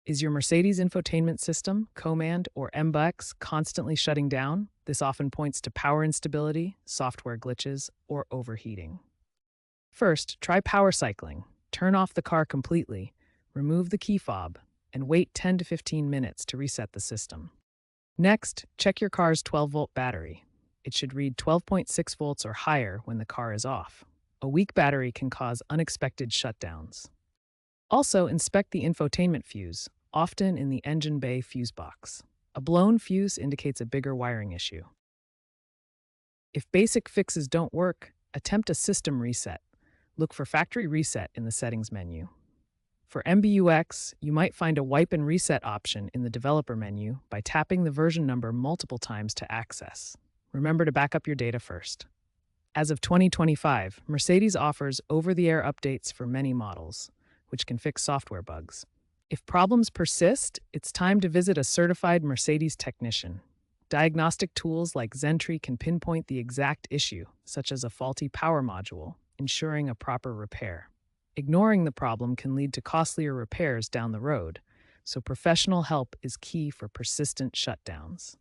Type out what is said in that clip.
Is your Mercedes infotainment system, Command, or MBUX constantly shutting down? This often points to power instability, software glitches, or overheating. First, try power cycling. Turn off the car completely, remove the key fob, and wait 10 to 15 minutes to reset the system. Next, check your car's 12-volt battery. It should read 12.6 volts or higher when the car is off. A weak battery can cause unexpected shutdowns. Also, inspect the infotainment fuse, often in the engine bay fuse box. A blown fuse indicates a bigger wiring issue. If basic fixes don't work, attempt a system reset. Look for Factory Reset in the Settings menu. For MBUX, you might find a Wipe and Reset option in the Developer menu by tapping the version number multiple times to access. Remember to back up your data first. As of 2025, Mercedes offers over-the-air updates for many models, which can fix software bugs. If problems persist, it's time to visit a certified Mercedes technician. Diagnostic tools like Zentree can pinpoint the exact issue, such as a faulty power module, ensuring a proper repair. Ignoring the problem can lead to costlier repairs down the road, so professional help is key for persistent shutdowns.